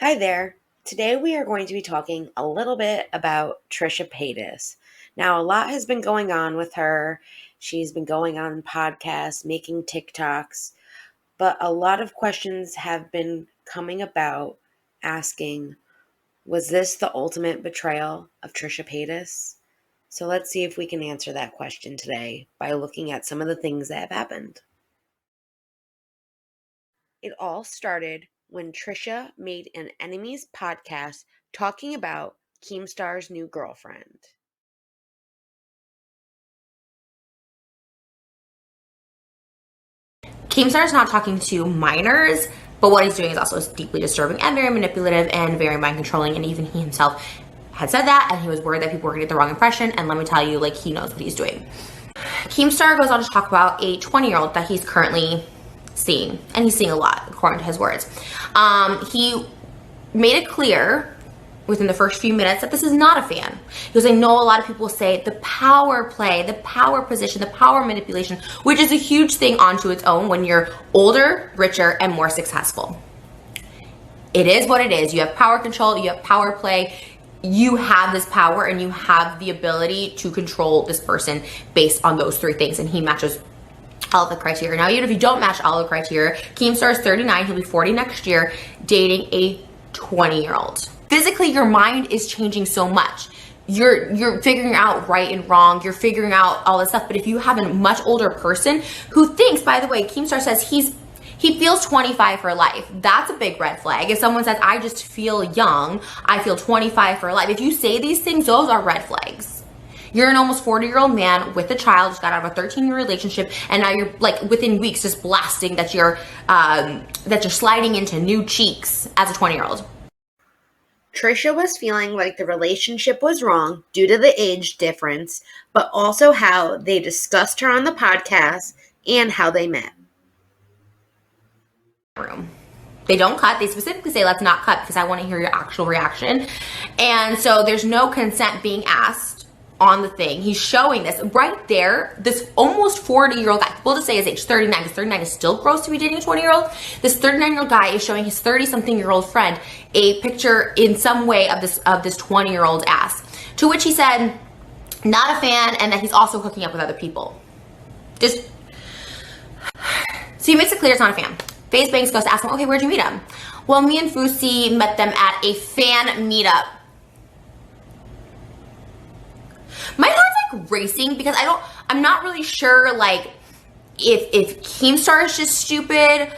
Hi there. Today we are going to be talking a little bit about Trisha Paytas. Now, a lot has been going on with her. She's been going on podcasts, making TikToks, but a lot of questions have been coming about asking, was this the ultimate betrayal of Trisha Paytas? So let's see if we can answer that question today by looking at some of the things that have happened. It all started when Trisha made an Enemies podcast talking about Keemstar's new girlfriend. Keemstar is not talking to minors, but what he's doing is also deeply disturbing and very manipulative and very mind controlling, and even he himself had said that, and he was worried that people were gonna get the wrong impression, and let me tell you, he knows what he's doing. Keemstar goes on to talk about a 20-year-old that he's currently seeing, and he's seeing a lot, according to his words. He made it clear within the first few minutes that this is not a fan. Because I know a lot of people say the power play, the power position, the power manipulation, which is a huge thing onto its own when you're older, richer, and more successful. It is what it is. You have power control, you have power play, you have this power, and you have the ability to control this person based on those three things, and he matches all of the criteria. Now, even if you don't match all of the criteria, Keemstar is 39, he'll be 40 next year, dating a 20-year-old. Physically, your mind is changing so much. You're figuring out right and wrong. You're figuring out all this stuff. But if you have a much older person who thinks, by the way, Keemstar says he feels 25 for life. That's a big red flag. If someone says, I just feel young, I feel 25 for life. If you say these things, those are red flags. You're an almost 40-year-old man with a child, just got out of a 13-year relationship, and now you're within weeks just blasting that you're sliding into new cheeks as a 20-year-old. Trisha was feeling like the relationship was wrong due to the age difference, but also how they discussed her on the podcast and how they met. They don't cut. They specifically say, let's not cut because I want to hear your actual reaction. And so there's no consent being asked on the thing. He's showing this right there. This almost 40-year-old guy, we'll just say his age, 39, because 39 is still gross to be dating a 20-year-old. This 39-year-old guy is showing his 30-something-year-old friend a picture in some way of this 20-year-old ass. To which he said, not a fan, and that he's also hooking up with other people. So he makes it clear it's not a fan. FaZe Banks goes to ask him, okay, where'd you meet him? Well, me and Fusi met them at a fan meetup. My heart's racing because I'm not really sure if Keemstar is just stupid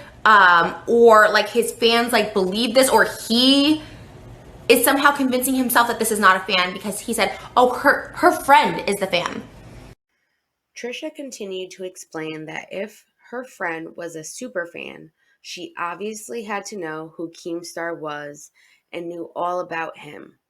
or his fans believe this, or he is somehow convincing himself that this is not a fan because he said, oh, her friend is the fan. Trisha continued to explain that if her friend was a super fan, she obviously had to know who Keemstar was and knew all about him.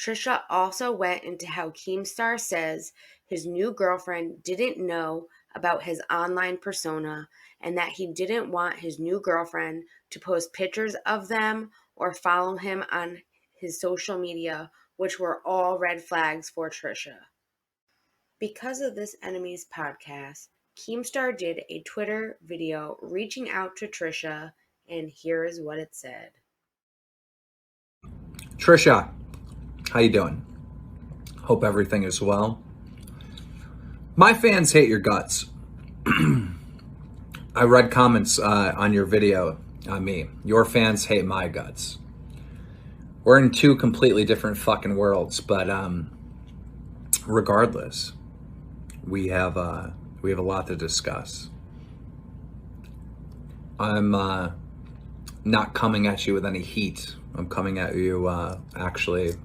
Trisha also went into how Keemstar says his new girlfriend didn't know about his online persona and that he didn't want his new girlfriend to post pictures of them or follow him on his social media, which were all red flags for Trisha. Because of this Enemies podcast, Keemstar did a Twitter video reaching out to Trisha, and here is what it said. Trisha, how you doing? Hope everything is well. My fans hate your guts. I read comments on your video on me. Your fans hate my guts. We're in two completely different fucking worlds, but regardless, we have a lot to discuss. I'm not coming at you with any heat. I'm coming at you actually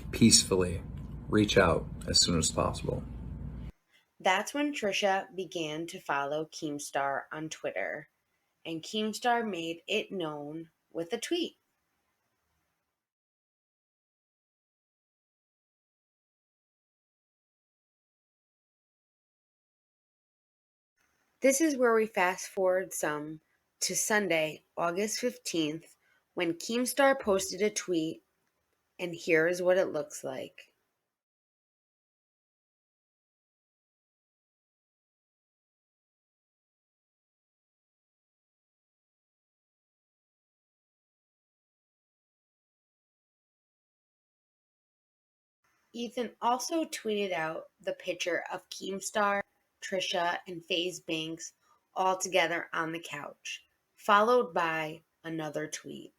peacefully. Reach out as soon as possible. That's when Trisha began to follow Keemstar on Twitter, and Keemstar made it known with a tweet. This is where we fast forward some to Sunday, August 15th, when Keemstar posted a tweet, and here is what it looks like. Ethan also tweeted out the picture of Keemstar, Trisha, and Fxllxng all together on the couch, followed by another tweet.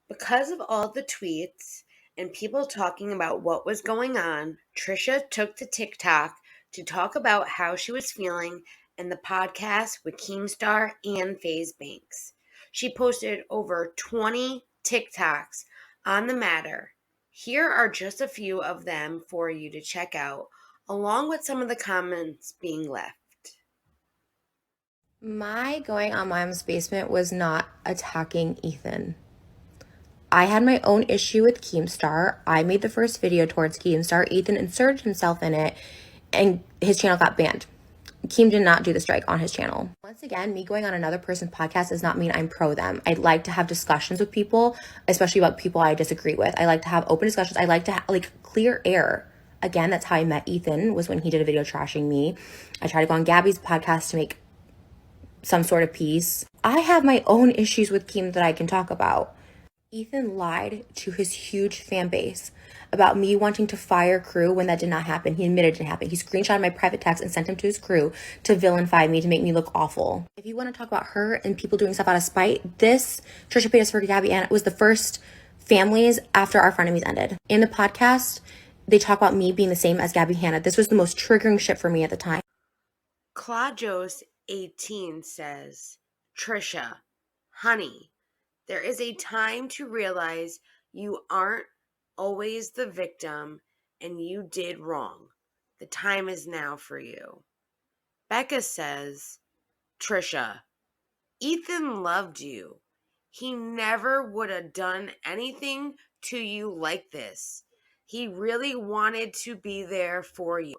Because of all the tweets and people talking about what was going on, Trisha took to TikTok to talk about how she was feeling in the podcast with Keemstar and Fxllxng. She posted over 20 TikToks on the matter. Here are just a few of them for you to check out, along with some of the comments being left. My going on Mom's basement was not attacking Ethan. I had my own issue with Keemstar. I made the first video towards Keemstar. Ethan inserted himself in it and his channel got banned. Keem did not do the strike on his channel. Once again, me going on another person's podcast does not mean I'm pro them. I'd like to have discussions with people, especially about people I disagree with. I like to have open discussions. I like to have clear air. Again, that's how I met Ethan, was when he did a video trashing me. I tried to go on Gabby's podcast to make some sort of peace. I have my own issues with Keem that I can talk about. Ethan lied to his huge fan base about me wanting to fire crew when that did not happen. He admitted it didn't happen. He screenshotted my private text and sent him to his crew to villainify me, to make me look awful. If you want to talk about her and people doing stuff out of spite, this Trisha Paytas for Gabby Ann was the first families after our frenemies ended. In the podcast, they talk about me being the same as Gabby Hannah. This was the most triggering shit for me at the time. Claudios18 says, Trisha, honey, there is a time to realize you aren't always the victim and you did wrong. The time is now for you. Becca says, Trisha, Ethan loved you. He never would have done anything to you like this. He really wanted to be there for you.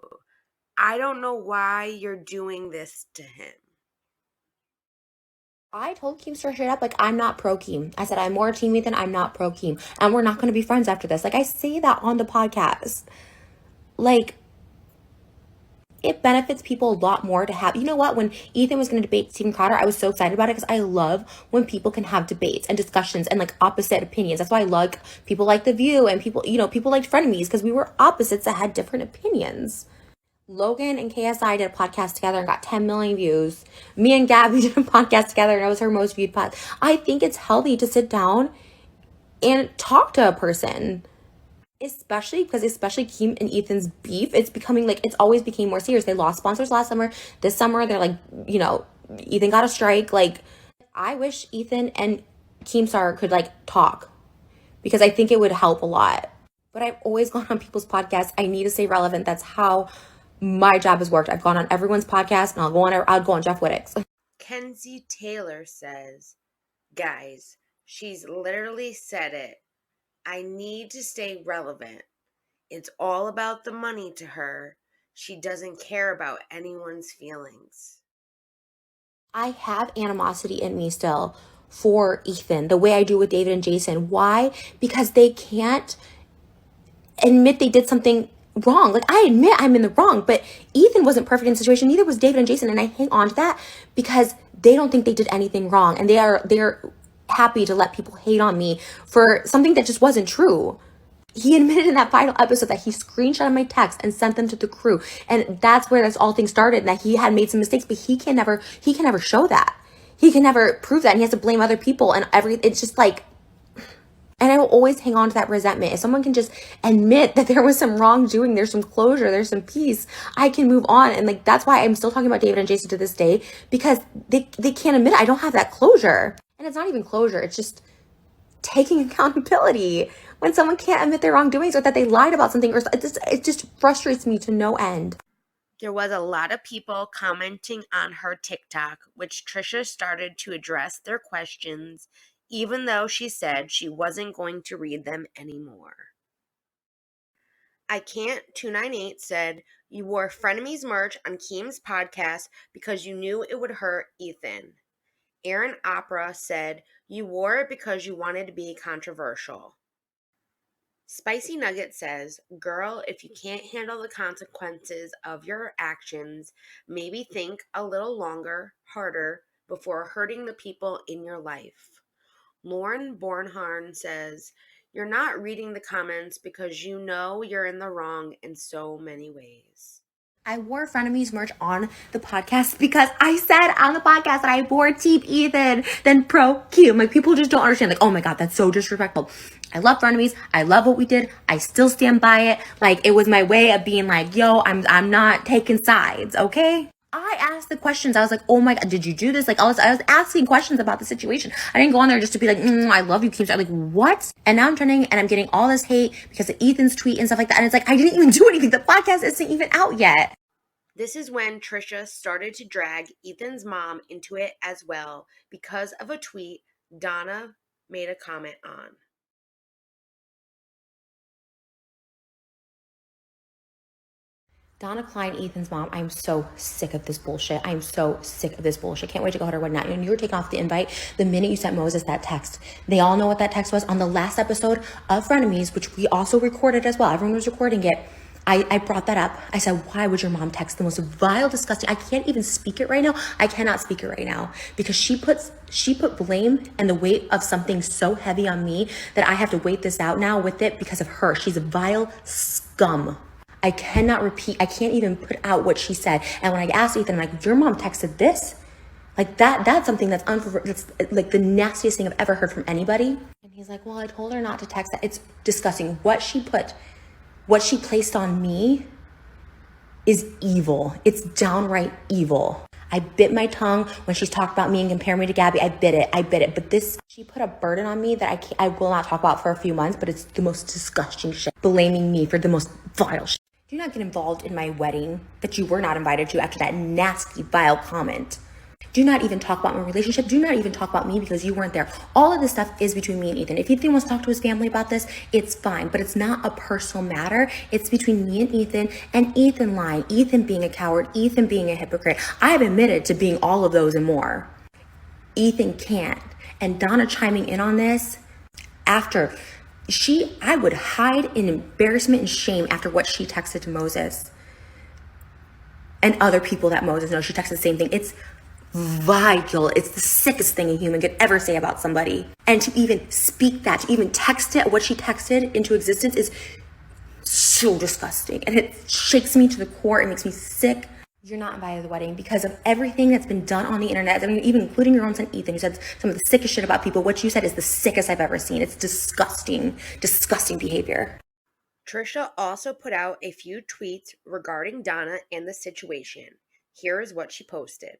I don't know why you're doing this to him. I told Keemstar straight up, I'm not pro Keem. I said, I'm more team Ethan, I'm not pro Keem. And we're not going to be friends after this. I say that on the podcast. It benefits people a lot more to have, you know what, when Ethan was going to debate Steven Crowder, I was so excited about it because I love when people can have debates and discussions and opposite opinions. That's why I like people like The View and people, people liked Frenemies, because we were opposites that had different opinions. Logan and KSI did a podcast together and got 10 million views. Me and Gabby did a podcast together and it was her most viewed pod. I think it's healthy to sit down and talk to a person. Especially Keem and Ethan's beef, it's becoming it's always became more serious. They lost sponsors last summer. This summer, they're Ethan got a strike. I wish Ethan and Keemstar could talk, because I think it would help a lot. But I've always gone on people's podcasts. I need to stay relevant. That's how my job has worked. I've gone on everyone's podcast, and I'll go on Jeff Wittick's. Kenzie Taylor says, guys, she's literally said it. I need to stay relevant. It's all about the money to her. She doesn't care about anyone's feelings. I have animosity in me still for Ethan, the way I do with David and Jason. Why? Because they can't admit they did something wrong. I admit I'm in the wrong, but Ethan wasn't perfect in the situation. Neither was David and Jason, and I hang on to that because they don't think they did anything wrong, and they're happy to let people hate on me for something that just wasn't true. He admitted in that final episode that he screenshotted my text and sent them to the crew, and that's where all things started. That he had made some mistakes, but he can never show that. He can never prove that, and he has to blame other people and it's just and I will always hang on to that resentment. If someone can just admit that there was some wrongdoing, there's some closure, there's some peace, I can move on. And that's why I'm still talking about David and Jason to this day, because they can't admit it. I don't have that closure. And it's not even closure. It's just taking accountability. When someone can't admit their wrongdoings or that they lied about something, or it just frustrates me to no end. There was a lot of people commenting on her TikTok, which Trisha started to address their questions, even though she said she wasn't going to read them anymore. I Can't 298 said, you wore Frenemies merch on Keem's podcast because you knew it would hurt Ethan. Aaron Opera said, "You wore it because you wanted to be controversial." Spicy Nugget says, "Girl, if you can't handle the consequences of your actions, maybe think a little longer, harder, before hurting the people in your life." Lauren Bornharn says, "You're not reading the comments because you know you're in the wrong in so many ways." I wore Frenemies merch on the podcast because I said on the podcast that I wore Team Ethan than pro Q. Like, people just don't understand. Like, oh my God, that's so disrespectful. I love Frenemies. I love what we did. I still stand by it. Like, it was my way of being like, yo, I'm not taking sides, okay? I asked the questions. I was like, oh my God, did you do this? Like, I was asking questions about the situation. I didn't go on there just to be like, I love you, Keemstar. Like, what? And now I'm turning and I'm getting all this hate because of Ethan's tweet and stuff like that. And it's like, I didn't even do anything. The podcast isn't even out yet. This is when Trisha started to drag Ethan's mom into it as well because of a tweet Donna made a comment on. Donna Klein, Ethan's mom, I'm so sick of this bullshit. I'm so sick of this bullshit. Can't wait to go to her wedding night. And you were taking off the invite the minute you sent Moses that text. They all know what that text was on the last episode of Frenemies, which we also recorded as well. Everyone was recording it. I brought that up. I said, why would your mom text the most vile, disgusting? I can't even speak it right now. I cannot speak it right now because she put blame and the weight of something so heavy on me that I have to wait this out now with it because of her. She's a vile scum. I cannot repeat. I can't even put out what she said. And when I asked Ethan, I'm like, your mom texted this? Like, that's something that's like the nastiest thing I've ever heard from anybody. And he's like, well, I told her not to text that. It's disgusting. What she placed on me is evil. It's downright evil. I bit my tongue when she's talked about me and compared me to Gabby. I bit it. But she put a burden on me that I will not talk about for a few months, but it's the most disgusting shit. Blaming me for the most vile shit. Do not get involved in my wedding that you were not invited to after that nasty, vile comment. Do not even talk about my relationship. Do not even talk about me because you weren't there. All of this stuff is between me and Ethan. If Ethan wants to talk to his family about this, it's fine. But it's not a personal matter. It's between me and Ethan lying, Ethan being a coward, Ethan being a hypocrite. I have admitted to being all of those and more. Ethan can't. And Donna chiming in on this after I would hide in embarrassment and shame after what she texted to Moses and other people that Moses knows. She texted the same thing. It's vile. It's the sickest thing a human could ever say about somebody. And to even speak that, to even text it, what she texted into existence is so disgusting. And it shakes me to the core. It makes me sick. You're not invited to the wedding because of everything that's been done on the internet. I mean, even including your own son, Ethan, who said some of the sickest shit about people. What you said is the sickest I've ever seen. It's disgusting, disgusting behavior. Trisha also put out a few tweets regarding Donna and the situation. Here is what she posted.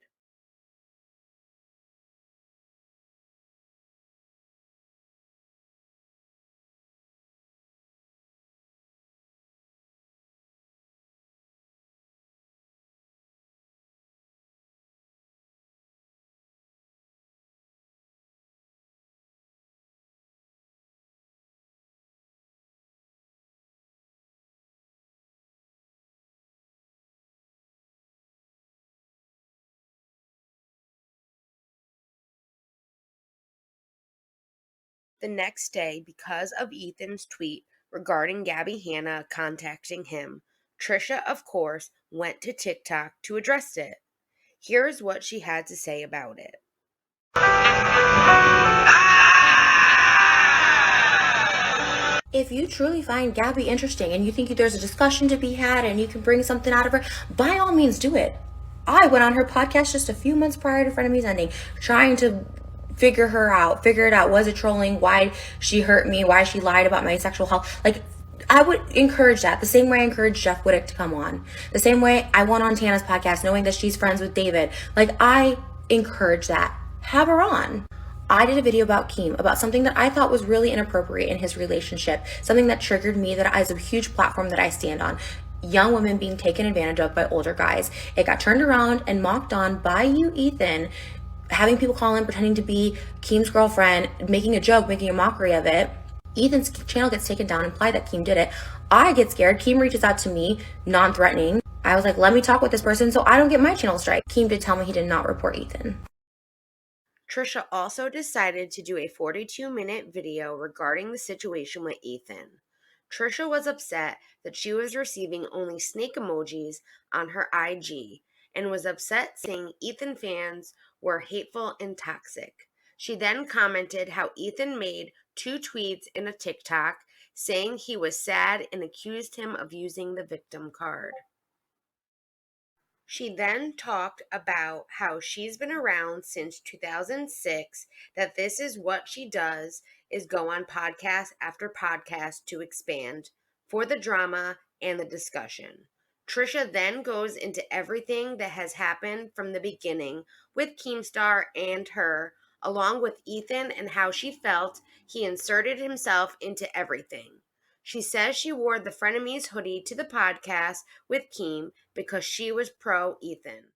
The next day, because of Ethan's tweet regarding Gabby Hanna contacting him, Trisha, of course, went to TikTok to address it. Here's what she had to say about it. If you truly find Gabby interesting and you think there's a discussion to be had and you can bring something out of her, by all means do it. I went on her podcast just a few months prior to Frenemies ending, trying to figure it out. Was it trolling? Why she hurt me? Why she lied about my sexual health? Like, I would encourage that the same way I encouraged Jeff Wittick to come on. The same way I went on Tana's podcast knowing that she's friends with David. Like, I encourage that. Have her on. I did a video about Keem, about something that I thought was really inappropriate in his relationship, something that triggered me, that is a huge platform that I stand on. Young women being taken advantage of by older guys. It got turned around and mocked on by you, Ethan, having people call in, pretending to be Keem's girlfriend, making a joke, making a mockery of it. Ethan's channel gets taken down, implied that Keem did it. I get scared. Keem reaches out to me, non-threatening. I was like, let me talk with this person so I don't get my channel strike. Keem did tell me he did not report Ethan. Trisha also decided to do a 42-minute video regarding the situation with Ethan. Trisha was upset that she was receiving only snake emojis on her IG and was upset saying Ethan fans were hateful and toxic. She then commented how Ethan made 2 tweets in a TikTok saying he was sad and accused him of using the victim card. She then talked about how she's been around since 2006, that this is what she does, is go on podcast after podcast to expand for the drama and the discussion. Trisha then goes into everything that has happened from the beginning with Keemstar and her, along with Ethan and how she felt he inserted himself into everything. She says she wore the Frenemies hoodie to the podcast with Keem because she was pro Ethan.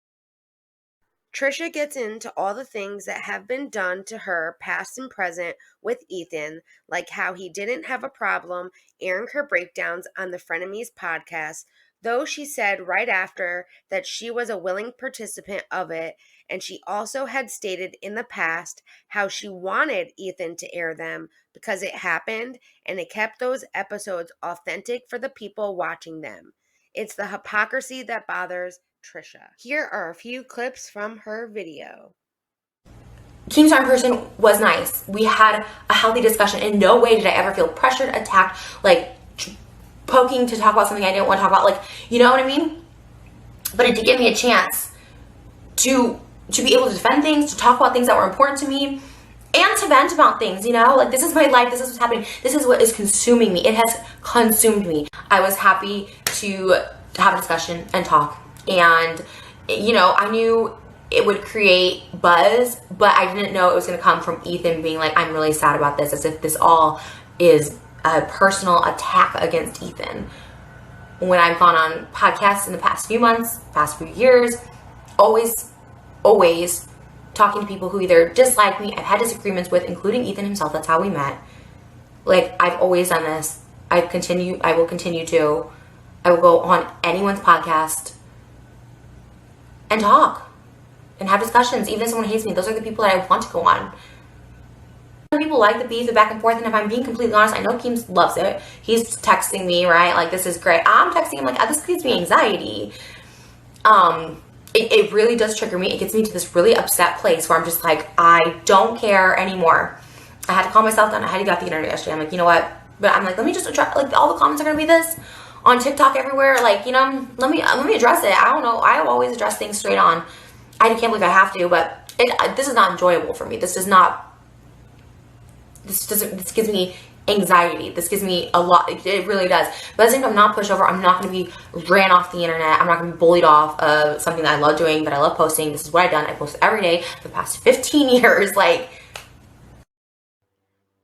Trisha gets into all the things that have been done to her, past and present, with Ethan, like how he didn't have a problem airing her breakdowns on the Frenemies podcast, though she said right after that she was a willing participant of it, and she also had stated in the past how she wanted Ethan to air them because it happened and it kept those episodes authentic for the people watching them. It's the hypocrisy that bothers Trisha. Here are a few clips from her video. Keemstar in person was nice. We had a healthy discussion. In no way did I ever feel pressured, attacked, like poking to talk about something I didn't want to talk about. Like, you know what I mean? But it did give me a chance to be able to defend things, to talk about things that were important to me, and to vent about things, you know? Like, this is my life, this is what's happening, this is what is consuming me. It has consumed me. I was happy to have a discussion and talk. And, you know, I knew it would create buzz, but I didn't know it was going to come from Ethan being like, I'm really sad about this, as if this all is a personal attack against Ethan. When I've gone on podcasts in the past few months, past few years, always talking to people who either dislike me, I've had disagreements with, including Ethan himself. That's how we met. Like, I've always done this. I will continue to. I will go on anyone's podcast and talk and have discussions. Even if someone hates me, those are the people that I want to go on. Some people like the beef, the back and forth, and if I'm being completely honest, I know Keem loves it. He's texting me, right? Like, this is great. I'm texting him like, oh, this gives me anxiety. It really does trigger me. It gets me to this really upset place where I'm just like, I don't care anymore. I had to calm myself down. I had to get off the internet yesterday. I'm like, you know what? But I'm like, let me just try. Like, all the comments are gonna be this on TikTok everywhere. Like, you know, let me address it. I don't know. I always address things straight on. I can't believe I have to, but this is not enjoyable for me. This gives me anxiety. This gives me a lot. It really does. But I think I'm not pushed over. I'm not going to be ran off the internet. I'm not going to be bullied off of something that I love doing, that I love posting. This is what I've done. I post every day for the past 15 years. Like,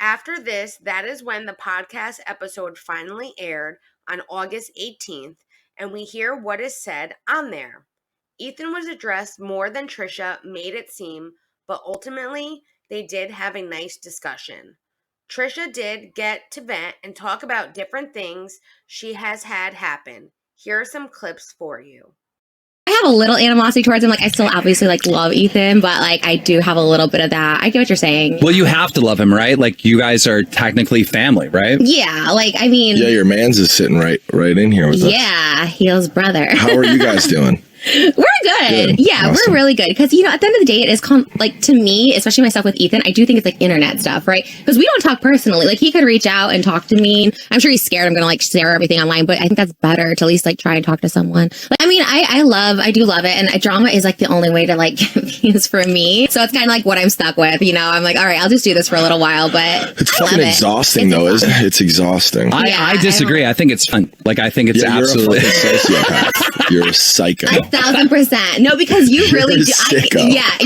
after this, that is when the podcast episode finally aired on August 18th, and we hear what is said on there. Ethan was addressed more than Trisha made it seem, but ultimately, they did have a nice discussion. Trisha did get to vent and talk about different things she has had happen. Here are some clips for you. I have a little animosity towards him. Like, I still obviously like love Ethan, but like I do have a little bit of that. I get what you're saying. Well, you have to love him, right? Like, you guys are technically family, right? Yeah, like, I mean, yeah, your man's is sitting right in here with us. Yeah, Heel's brother. How are you guys doing? We're good. Yeah, awesome. We're really good. Because, you know, at the end of the day, it is like, to me, especially myself with Ethan, I do think it's like internet stuff, right? Because we don't talk personally. Like, he could reach out and talk to me. I'm sure he's scared I'm going to like share everything online, but I think that's better to at least like try and talk to someone. Like, I mean, I do love it. And drama is like the only way to like get views for me. So it's kind of like what I'm stuck with, you know? I'm like, all right, I'll just do this for a little while, but it's fucking exhausting though, isn't it? It's exhausting. I disagree. I think it's fun. Like, I think it's absolutely. You're a fucking sociopath. You're a psycho. 1,000%. No, because you really do. You get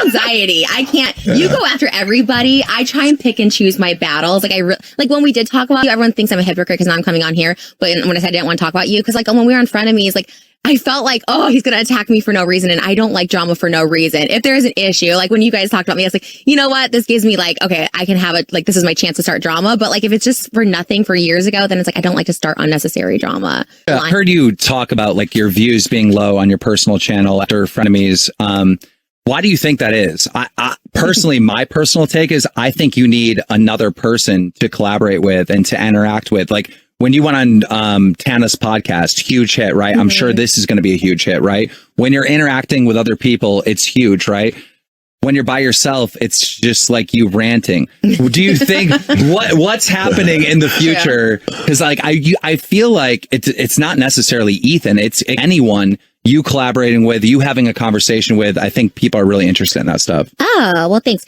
anxiety. I can't. Yeah. You go after everybody. I try and pick and choose my battles. Like, like when we did talk about you, everyone thinks I'm a hypocrite because now I'm coming on here. But when I said I didn't want to talk about you, because like when we were on Frenemies, like I felt like, oh, he's going to attack me for no reason. And I don't like drama for no reason. If there's an issue, like when you guys talked about me, I was like, you know what? This gives me like, okay, I can have it. Like, this is my chance to start drama. But like, if it's just for nothing for years ago, then it's like, I don't like to start unnecessary drama. Yeah, I heard you talk about like your views being low on your personal channel after Frenemies. Why do you think that is? I personally, my personal take is I think you need another person to collaborate with and to interact with. Like when you went on Tana's podcast, huge hit, right? I'm sure this is going to be a huge hit, right? When you're interacting with other people, it's huge, right? When you're by yourself, it's just like you ranting. Do you think what's happening in the future? Because like I feel like it's not necessarily Ethan, it's anyone you collaborating with, you having a conversation with. I think people are really interested in that stuff. Oh, well, thanks.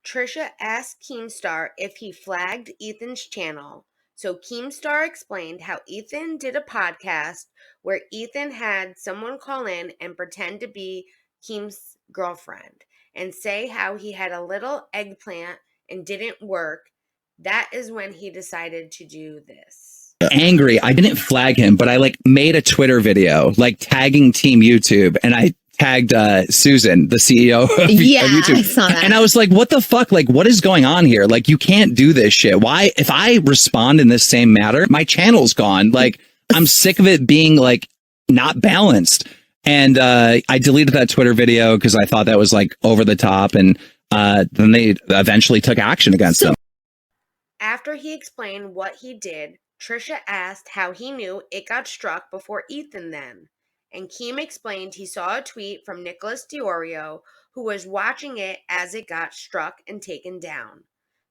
Trisha asked Keemstar if he flagged Ethan's channel. So Keemstar explained how Ethan did a podcast where Ethan had someone call in and pretend to be Keem's girlfriend and say how he had a little eggplant and didn't work. That is when he decided to do this. Angry. I didn't flag him, but I like made a Twitter video like tagging Team YouTube, and I tagged Susan, the CEO of YouTube. I saw that. And I was like, what the fuck? Like, what is going on here? Like, you can't do this shit. Why? If I respond in this same matter, my channel's gone. Like, I'm sick of it being like not balanced. And I deleted that Twitter video because I thought that was like over the top. And then they eventually took action against him. After he explained what he did, Trisha asked how he knew it got struck before Ethan then. And Keem explained he saw a tweet from Nicholas Diorio, who was watching it as it got struck and taken down.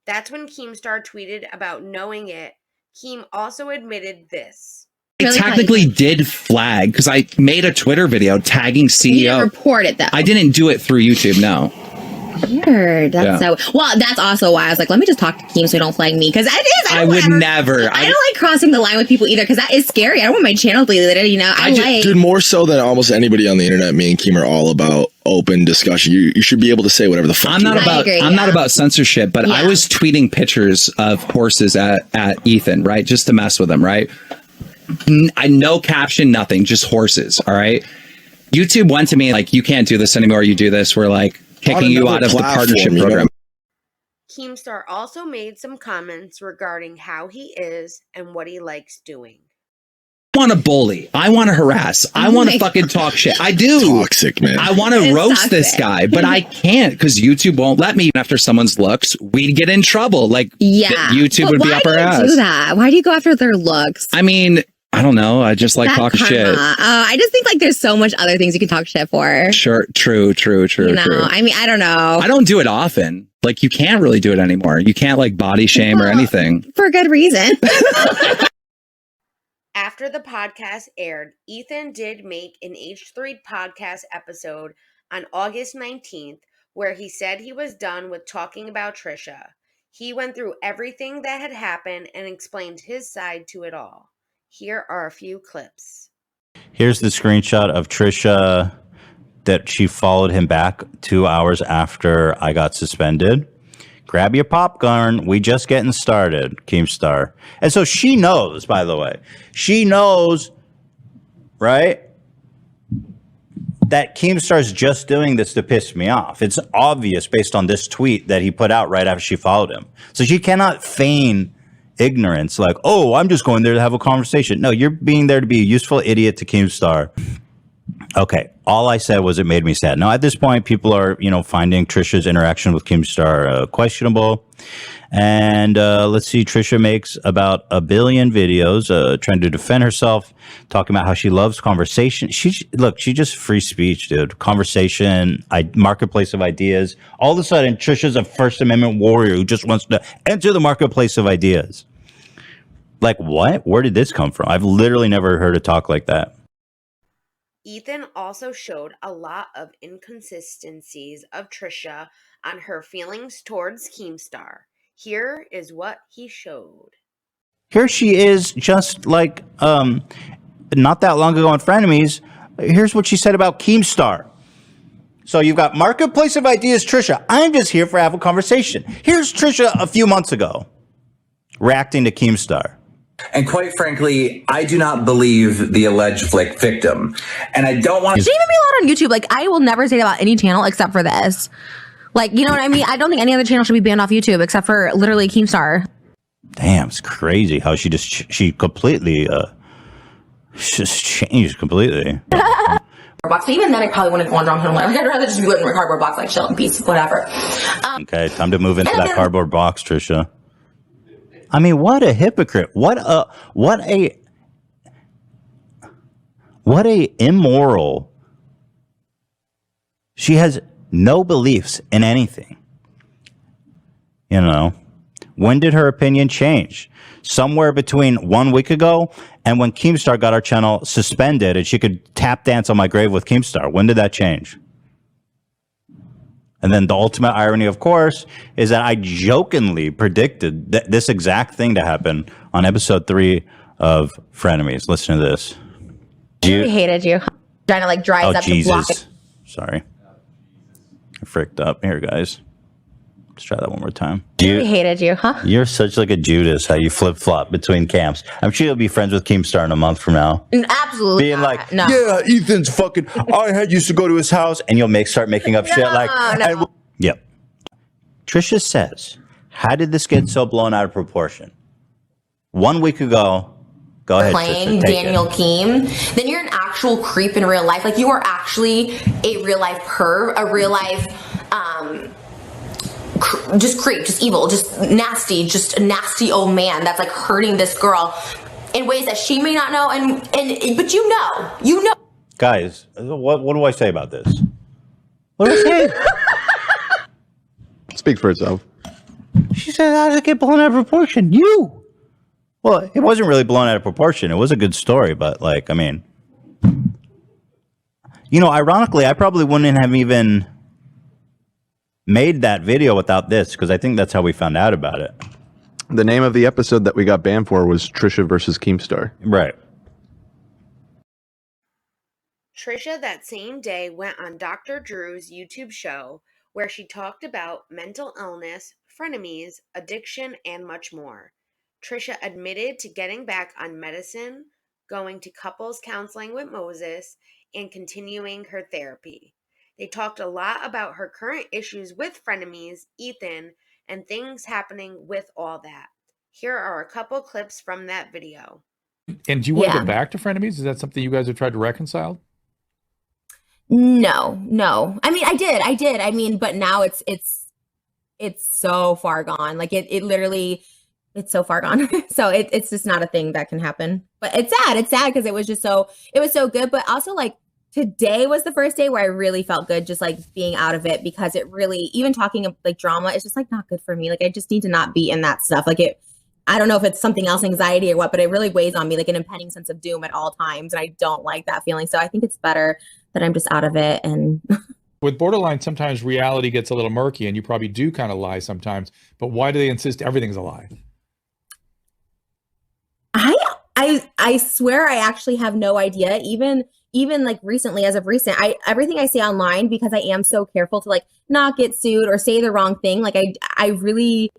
That's when Keemstar tweeted about knowing it. Keem also admitted this. I technically did flag because I made a Twitter video tagging CEO. You didn't report it though. I didn't do it through YouTube, no. Weird. That's so well. That's also why I was like, let me just talk to Keem so he don't flag me, because that is. I would never. I don't like crossing the line with people either, because that is scary. I don't want my channel deleted. You know, dude, more so than almost anybody on the internet. Me and Keem are all about open discussion. You should be able to say whatever the fuck. I'm not about censorship, but I was tweeting pictures of horses at Ethan, right, just to mess with him, right? No caption, nothing, just horses. All right. YouTube went to me like, you can't do this anymore. You do this, we're like kicking you out of the partnership program. Keemstar also made some comments regarding how he is and what he likes doing. I want to bully. I want to harass. I want to fucking talk shit. I do. Toxic, man. I want to roast this guy, but I can't because YouTube won't let me. After someone's looks, we'd get in trouble. Like, YouTube would be up our ass. Why do you do that? Why do you go after their looks? I mean, I don't know. I just like talking shit. I just think like there's so much other things you can talk shit for. Sure. True. You know, I mean, I don't know. I don't do it often. Like, you can't really do it anymore. You can't like body shame or anything. For good reason. After the podcast aired, Ethan did make an H3 podcast episode on August 19th where he said he was done with talking about Trisha. He went through everything that had happened and explained his side to it all. Here are a few clips. Here's the screenshot of Trisha that she followed him back 2 hours after I got suspended. Grab your popcorn. We just getting started, Keemstar. And so she knows, by the way. She knows, right, that Keemstar's just doing this to piss me off. It's obvious based on this tweet that he put out right after she followed him. So she cannot feign ignorance like, oh, I'm just going there to have a conversation. No, you're being there to be a useful idiot to Keemstar. Okay, all I said was it made me sad. Now, at this point, people are, finding Trisha's interaction with Keemstar questionable. And let's see, Trisha makes about 1 billion videos trying to defend herself, talking about how she loves conversation. She just free speech, dude. Conversation, marketplace of ideas. All of a sudden, Trisha's a First Amendment warrior who just wants to enter the marketplace of ideas. Like, what? Where did this come from? I've literally never heard her talk like that. Ethan also showed a lot of inconsistencies of Trisha on her feelings towards Keemstar. Here is what he showed. Here she is, just like not that long ago on Frenemies. Here's what she said about Keemstar. So you've got Marketplace of Ideas, Trisha. I'm just here for have a conversation. Here's Trisha a few months ago reacting to Keemstar. And quite frankly, I do not believe the alleged victim. And I don't want to... She even be allowed on YouTube. Like, I will never say that about any channel except for this. Like, you know what I mean? I don't think any other channel should be banned off YouTube except for literally Keemstar. Damn, it's crazy how she completely just changed completely. box. But even then, I probably wouldn't want to home. I'd rather just be living in a cardboard box, like chill in peace, whatever. Okay, time to move into that cardboard box, Trisha. I mean, what a hypocrite! What a immoral. She has no beliefs in anything. You know, when did her opinion change? Somewhere between 1 week ago and when Keemstar got our channel suspended and she could tap dance on my grave with Keemstar. When did that change? And then the ultimate irony, of course, is that I jokingly predicted this exact thing to happen on episode 3 of Frenemies. Listen to this. I hated you. Trying to like dries up Jesus. to block it. Sorry. I fricked up. Here, guys. Let's try that one more time. I hated you, huh? You're such like a Judas, how you flip-flop between camps. I'm sure you'll be friends with Keemstar in a month from now. Absolutely Being not. like, no. yeah, Ethan's fucking, I used to go to his house, and you'll start making up shit like, no. Yep. Trisha says, how did this get so blown out of proportion? 1 week ago, go ahead, Playing Trisha, Daniel Keem, then you're an actual creep in real life. Like, you are actually a real life perv, a real life, just creep, just evil, just nasty, just a nasty old man that's like hurting this girl in ways that she may not know, but you know. Guys, what do I say about this? What do I say? Speak for itself. She said, how did it get blown out of proportion? You. Well, it wasn't really blown out of proportion. It was a good story, but like, I mean, you know, ironically, I probably wouldn't have even made that video without this, because I think that's how we found out about it. The name of the episode that we got banned for was Trisha versus Keemstar. Right. Trisha that same day went on Dr. Drew's YouTube show where she talked about mental illness, frenemies, addiction, and much more. Trisha admitted to getting back on medicine, going to couples counseling with Moses, and continuing her therapy. They talked a lot about her current issues with frenemies, Ethan, and things happening with all that. Here are a couple clips from that video. And do you want to go back to frenemies? Is that something you guys have tried to reconcile? No. I mean, I did. I mean, but now it's so far gone. Like it literally, it's so far gone. So it's just not a thing that can happen. But it's sad. It's sad because it was so good. But also like, today was the first day where I really felt good just like being out of it, because it really, even talking of like drama, it's just like not good for me. Like I just need to not be in that stuff. Like I don't know if it's something else, anxiety or what, but it really weighs on me, like an impending sense of doom at all times. And I don't like that feeling. So I think it's better that I'm just out of it. And with borderline, sometimes reality gets a little murky and you probably do kind of lie sometimes, but why do they insist everything's a lie? I swear I actually have no idea. Even like recently, as of recent, everything I say online, because I am so careful to like not get sued or say the wrong thing. Like I really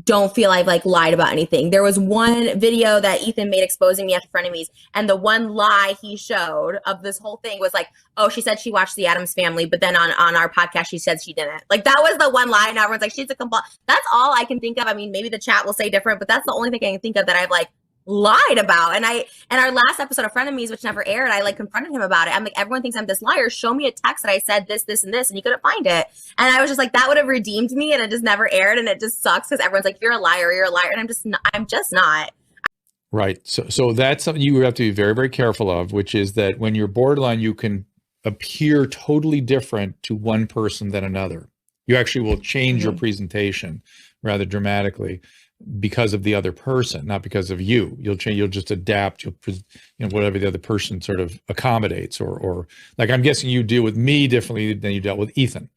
don't feel I've like lied about anything. There was one video that Ethan made exposing me after frenemies, and the one lie he showed of this whole thing was like, oh, she said she watched The Addams Family, but then on our podcast she said she didn't. Like that was the one lie, and everyone's like, she's a complete. That's all I can think of. I mean, maybe the chat will say different, but that's the only thing I can think of that I've like lied about. And our last episode of Frenemies, which never aired, I like confronted him about it. I'm like, everyone thinks I'm this liar. Show me a text that I said this, and this, and he couldn't find it. And I was just like, that would have redeemed me, and it just never aired. And it just sucks because everyone's like, you're a liar. And I'm just not. Right. So that's something you have to be very, very careful of, which is that when you're borderline, you can appear totally different to one person than another. You actually will change your presentation rather dramatically because of the other person, not because of you. You'll change. You'll just adapt. Whatever the other person sort of accommodates, or like I'm guessing you deal with me differently than you dealt with Ethan.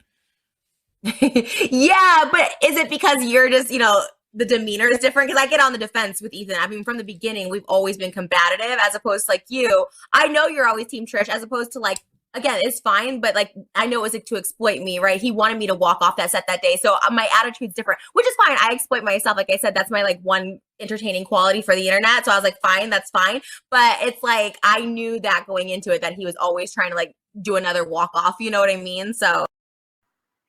Yeah, but is it because you're just the demeanor is different? Because I get on the defense with Ethan. I mean, from the beginning, we've always been combative, as opposed to like you. I know you're always Team Trish, as opposed to like, again, it's fine, but like I know it was like to exploit me, right? He wanted me to walk off that set that day, so my attitude's different, which is fine. I exploit myself, like I said, that's my like one entertaining quality for the internet. So I was like, fine, that's fine. But it's like I knew that going into it, that he was always trying to like do another walk off. You know what I mean? So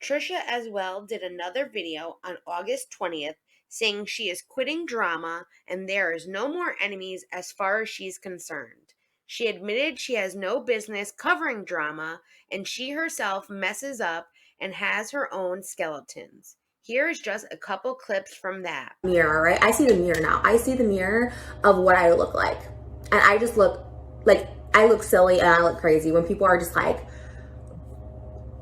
Trisha as well did another video on August 20th saying she is quitting drama and there is no more enemies as far as she's concerned. She admitted she has no business covering drama, and she herself messes up and has her own skeletons. Here's just a couple clips from that. Mirror, right? I see the mirror now. I see the mirror of what I look like. And I just look like, I look silly and I look crazy when people are just like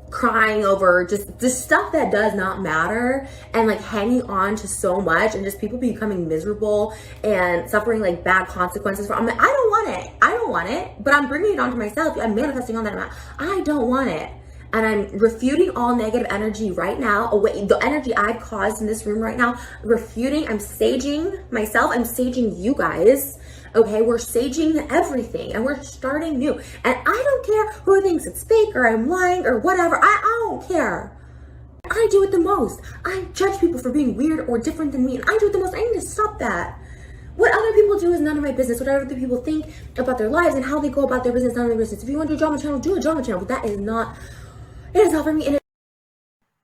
crying over just stuff that does not matter and like hanging on to so much and just people becoming miserable and suffering like bad consequences. I'm like, I don't want it, but I'm bringing it onto myself. I'm manifesting on that amount. I don't want it. And I'm refuting all negative energy right now. Away, the energy I've caused in this room right now, refuting. I'm saging myself. I'm saging you guys. Okay, we're saging everything and we're starting new. And I don't care who thinks it's fake or I'm lying or whatever. I don't care. I do it the most. I judge people for being weird or different than me, and I do it the most. I need to stop that. What other people do is none of my business. What other people think about their lives and how they go about their business, none of my business. If you want to do a drama channel, do a drama channel. But that is not, it is not for me.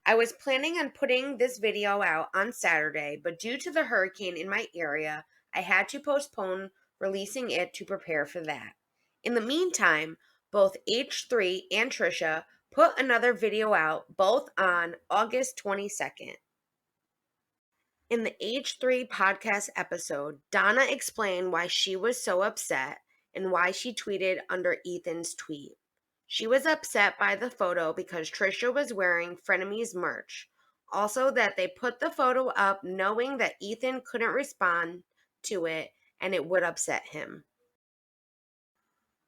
I was planning on putting this video out on Saturday, but due to the hurricane in my area, I had to postpone releasing it to prepare for that. In the meantime, both H3 and Trisha put another video out, both on August 22nd. In the H3 podcast episode, Donna explained why she was so upset and why she tweeted under Ethan's tweet. She was upset by the photo because Trisha was wearing Frenemies merch. Also that they put the photo up knowing that Ethan couldn't respond to it and it would upset him.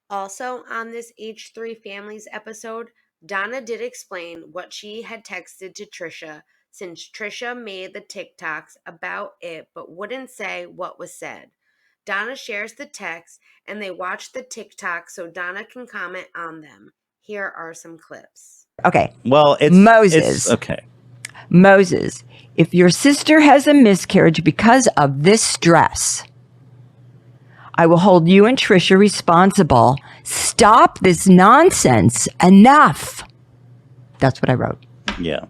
Also on this H3 Families episode, Donna did explain what she had texted to Trisha since Trisha made the TikToks about it but wouldn't say what was said. Donna shares the text and they watch the TikTok so Donna can comment on them. Here are some clips. Okay. Well, it's Moses. Okay. Moses, if your sister has a miscarriage because of this stress, I will hold you and Trisha responsible. Stop this nonsense. Enough. That's what I wrote. Yeah.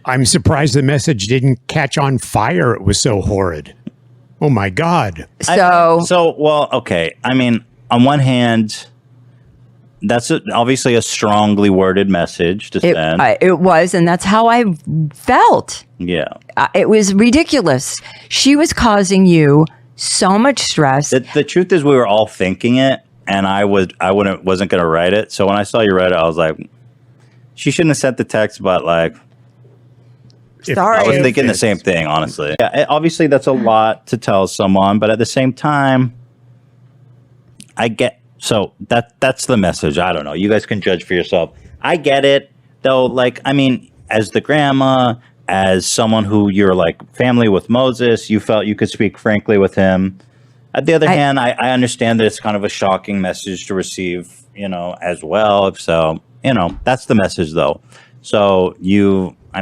I'm surprised the message didn't catch on fire. It was so horrid. Oh my God. Well, okay. I mean, on one hand, that's obviously a strongly worded message to send. It was, and that's how I felt. Yeah. It was ridiculous. She was causing you so much stress. The truth is we were all thinking it, and I wasn't going to write it. So when I saw you write it, I was like, she shouldn't have sent the text, but like, sorry. I was thinking the same thing, honestly. Yeah, obviously that's a lot to tell someone, but at the same time, I get, so that's the message. I don't know. You guys can judge for yourself. I get it, though. Like, I mean, as the grandma, as someone who you're like family with Moses, you felt you could speak frankly with him. On the other hand, I understand that it's kind of a shocking message to receive, as well. So, that's the message, though. So I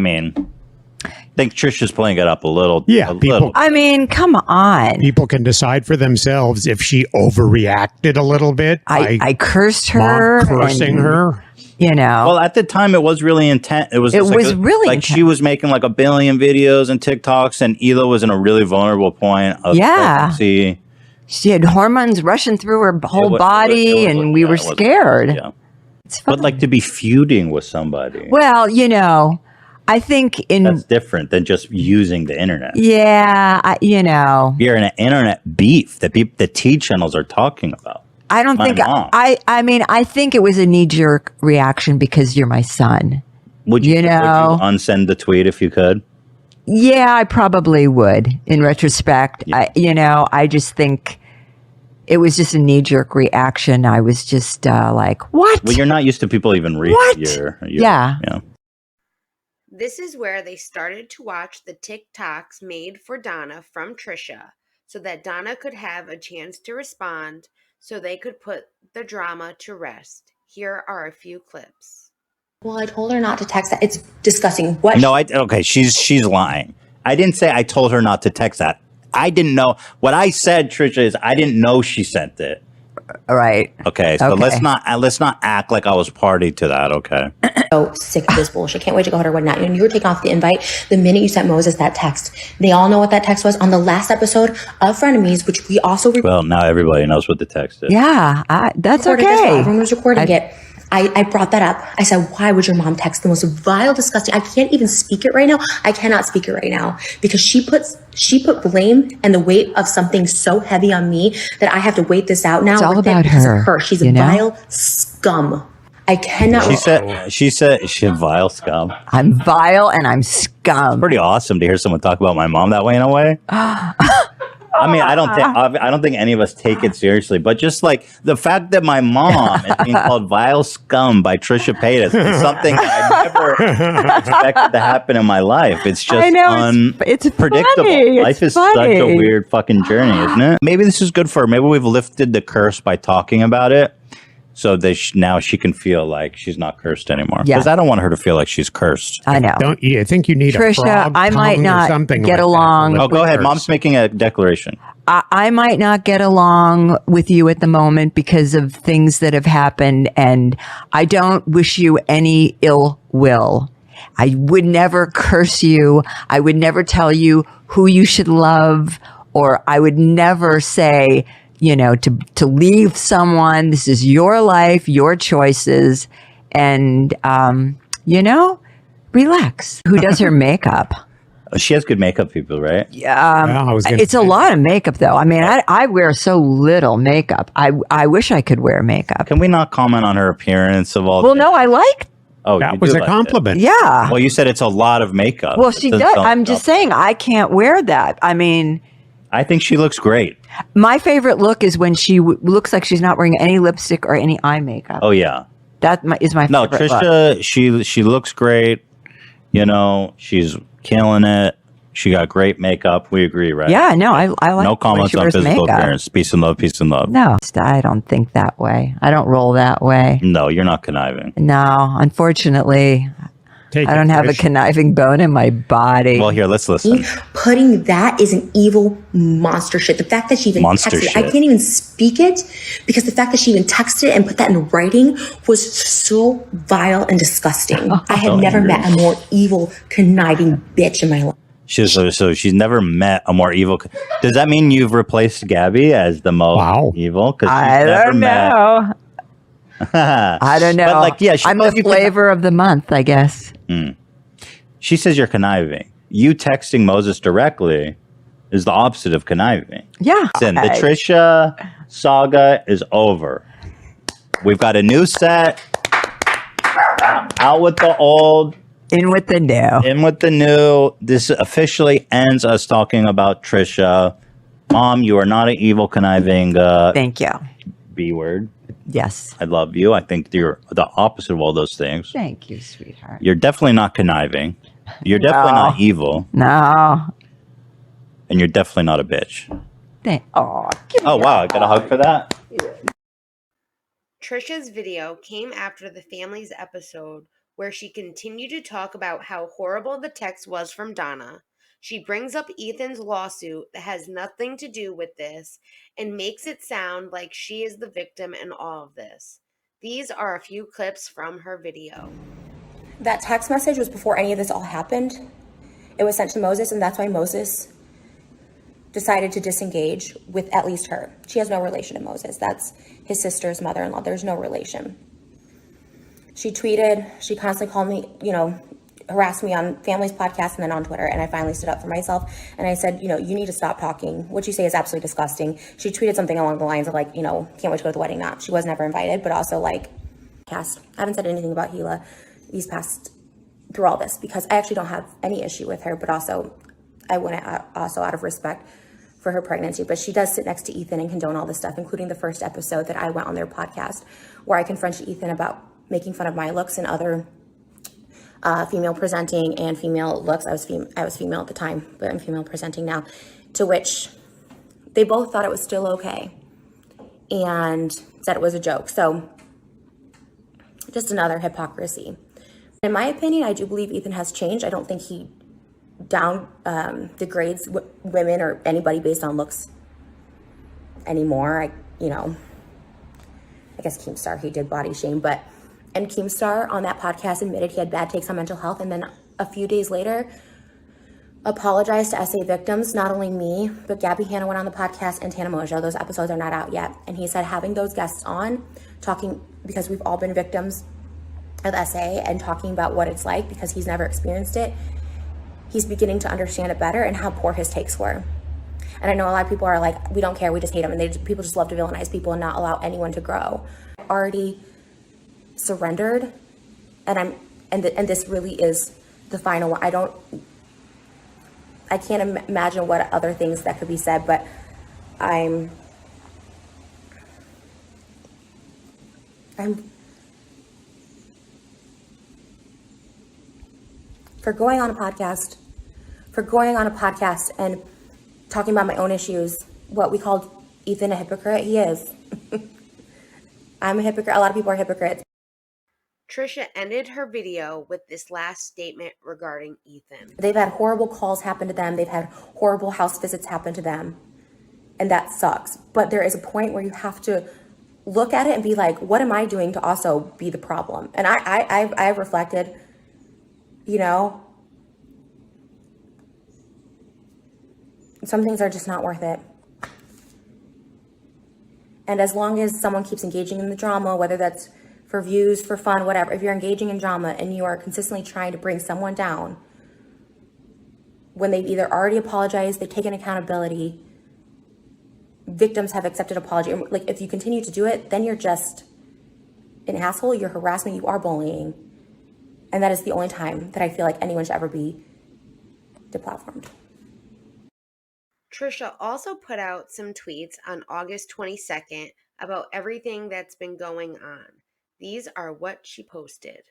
think Trisha's playing it up a little. Yeah, little. I mean, come on. People can decide for themselves if she overreacted a little bit. I cursed her. Cursing her. Well, at the time, it was really intense. It was really like intense. She was making like 1 billion videos and TikToks, and Hila was in a really vulnerable point of pregnancy. She had hormones rushing through her whole body, and we were scared. Yeah. But like to be feuding with somebody. Well, I think that's different than just using the internet. Yeah, you're in an internet beef that the T channels are talking about. I don't think I think it was a knee-jerk reaction because you're my son. Would you unsend the tweet if you could? Yeah, I probably would. In retrospect, yeah. I just think it was just a knee-jerk reaction. I was just like, "What?" Well, you're not used to people even reading your yeah. This is where they started to watch the TikToks made for Donna from Trisha so that Donna could have a chance to respond so they could put the drama to rest. Here are a few clips. Well, I told her not to text that. It's discussing what. No, okay, she's lying. I didn't say I told her not to text that. I didn't know. What I said, Trisha, is I didn't know she sent it. Right. Okay, so let's not act like I was party to that. Okay. So sick of this bullshit. Can't wait to go to her wedding night. And you were taking off the invite the minute you sent Moses that text. They all know what that text was on the last episode of Frenemies, which we also Well, now everybody knows what the text is. Yeah, that's recorded okay. as well. Everyone was recording it. I brought that up. I said, why would your mom text the most vile, disgusting? I can't even speak it right now. I cannot speak it right now because she put blame and the weight of something so heavy on me that I have to wait this out now. It's all about because her. Of her. She's a vile scum. I cannot. She said she's vile scum. I'm vile and I'm scum. Pretty awesome to hear someone talk about my mom that way in a way. I mean, I don't think any of us take it seriously, but just like the fact that my mom is being called vile scum by Trisha Paytas is something that I never expected to happen in my life. It's just it's unpredictable. funny. Life is such a weird fucking journey, isn't it? Maybe this is good for her. Maybe we've lifted the curse by talking about it. So that now she can feel like she's not cursed anymore. Because I don't want her to feel like she's cursed. I know. Don't you think you need Trisha, a frog I might tongue or not something get like along. Oh, go ahead. Mom's making a declaration. I might not get along with you at the moment because of things that have happened, and I don't wish you any ill will. I would never curse you. I would never tell you who you should love, or I would never say, to leave someone. This is your life, your choices, and, relax. Who does her makeup? She has good makeup people, right? It's a lot of makeup, though. I mean, I wear so little makeup. I wish I could wear makeup. Can we not comment on her appearance of all? Well, no, I like. Oh, that was a compliment. Yeah. Well, you said it's a lot of makeup. Well, she does. I'm just saying I can't wear that. I mean, I think she looks great. My favorite look is when she looks like she's not wearing any lipstick or any eye makeup. Oh yeah, that is my favorite. No, Trisha, look. she looks great. She's killing it. She got great makeup. We agree, right? Yeah, no, I like. No comments on physical appearance. Peace and love. Peace and love. No, I don't think that way. I don't roll that way. No, you're not conniving. No, unfortunately, I don't have a conniving bone in my body. Well, here, let's listen. Putting that is an evil monster shit. The fact that she even texted it, I can't even speak it because the fact that she even texted it and put that in writing was so vile and disgusting. I had never met a more evil, conniving bitch in my life. So she's never met a more evil. Does that mean you've replaced Gabby as the most evil? I don't know. I don't know. But I'm the flavor of the month, I guess. She says you're conniving. You texting Moses directly is the opposite of conniving. Yeah. Listen, the Trisha saga is over. We've got a new set. Out with the old. In with the new. In with the new. This officially ends us talking about Trisha. Mom, you are not an evil, conniving. Thank you. B word. Yes. I love you. I think you're the opposite of all those things. Thank you, sweetheart. You're definitely not conniving. You're definitely not evil. No. And you're definitely not a bitch. Oh wow. I got a hug for that. Trisha's video came after the family's episode where she continued to talk about how horrible the text was from Donna. She brings up Ethan's lawsuit that has nothing to do with this and makes it sound like she is the victim in all of this. These are a few clips from her video. That text message was before any of this all happened. It was sent to Moses, and that's why Moses decided to disengage with at least her. She has no relation to Moses. That's his sister's mother-in-law. There's no relation. She tweeted, she constantly called me, harassed me on Family's podcast and then on Twitter, and I finally stood up for myself, and I said, you need to stop talking. What you say is absolutely disgusting. She tweeted something along the lines of can't wait to go to the wedding. Not, she was never invited, but also I haven't said anything about Hila through all this because I actually don't have any issue with her, but also I went also out of respect for her pregnancy. But she does sit next to Ethan and condone all this stuff, including the first episode that I went on their podcast where I confronted Ethan about making fun of my looks and other female presenting and female looks. I was female at the time, but I'm female presenting now, to which they both thought it was still okay and said it was a joke. So just another hypocrisy. In my opinion, I do believe Ethan has changed. I don't think he degrades women or anybody based on looks anymore. guess Keemstar, he did body shame, and Keemstar on that podcast admitted he had bad takes on mental health, and then a few days later apologized to SA victims, not only me, but Gabby Hanna went on the podcast and Tana Mojo. Those episodes are not out yet. And he said having those guests on, talking, because we've all been victims of SA, and talking about what it's like because he's never experienced it, he's beginning to understand it better and how poor his takes were. And I know a lot of people are like, we don't care, we just hate them, and people just love to villainize people and not allow anyone to grow. I already surrendered, and this really is the final one. I can't imagine what other things that could be said, but I'm for going on a podcast and talking about my own issues. What we called Ethan a hypocrite, he is. I'm a hypocrite. A lot of people are hypocrites. Trisha ended her video with this last statement regarding Ethan. They've had horrible calls happen to them. They've had horrible house visits happen to them. And that sucks. But there is a point where you have to look at it and be like, what am I doing to also be the problem? And I've reflected, you know, some things are just not worth it. And as long as someone keeps engaging in the drama, whether that's for views, for fun, whatever, if you're engaging in drama and you are consistently trying to bring someone down, when they've either already apologized, they've taken accountability, victims have accepted apology, like if you continue to do it, then you're just an asshole, you're harassment, you are bullying. And that is the only time that I feel like anyone should ever be deplatformed. Trisha also put out some tweets on August 22nd about everything that's been going on. These are what she posted.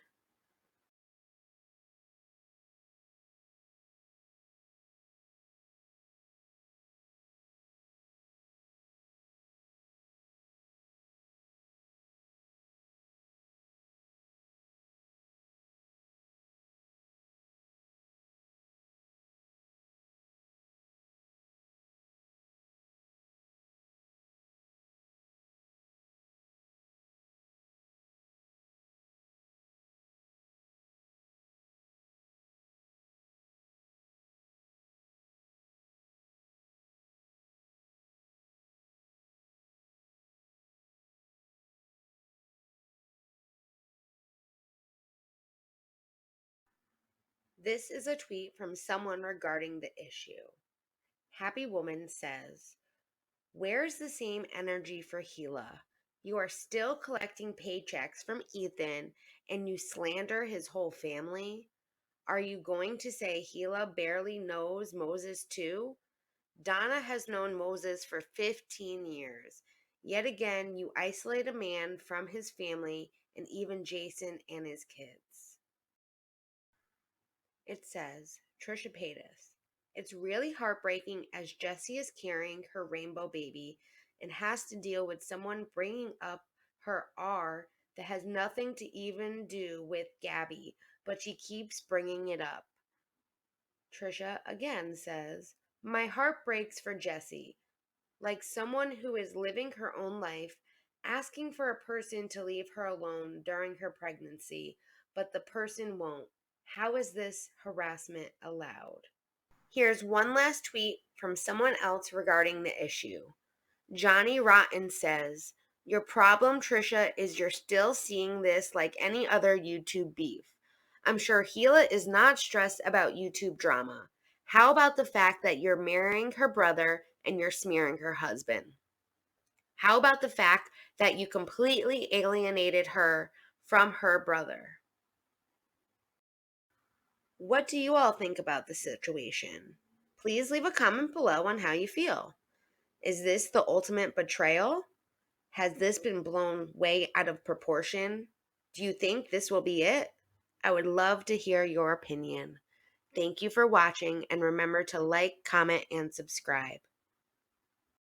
This is a tweet from someone regarding the issue. Happy Woman says, "Where's the same energy for Gila? You are still collecting paychecks from Ethan and you slander his whole family? Are you going to say Gila barely knows Moses too? Donna has known Moses for 15 years. Yet again, you isolate a man from his family and even Jason and his kids." It says, Trisha Paytas, "It's really heartbreaking as Jessie is carrying her rainbow baby and has to deal with someone bringing up her R that has nothing to even do with Gabby, but she keeps bringing it up." Trisha again says, "My heart breaks for Jessie, like someone who is living her own life, asking for a person to leave her alone during her pregnancy, but the person won't. How is this harassment allowed?" Here's one last tweet from someone else regarding the issue. Johnny Rotten says, "Your problem, Trisha, is you're still seeing this like any other YouTube beef. I'm sure Gila is not stressed about YouTube drama. How about the fact that you're marrying her brother and you're smearing her husband? How about the fact that you completely alienated her from her brother?" What do you all think about the situation? Please leave a comment below on how you feel. Is this the ultimate betrayal? Has this been blown way out of proportion? Do you think this will be it? I would love to hear your opinion. Thank you for watching, and remember to like, comment, and subscribe.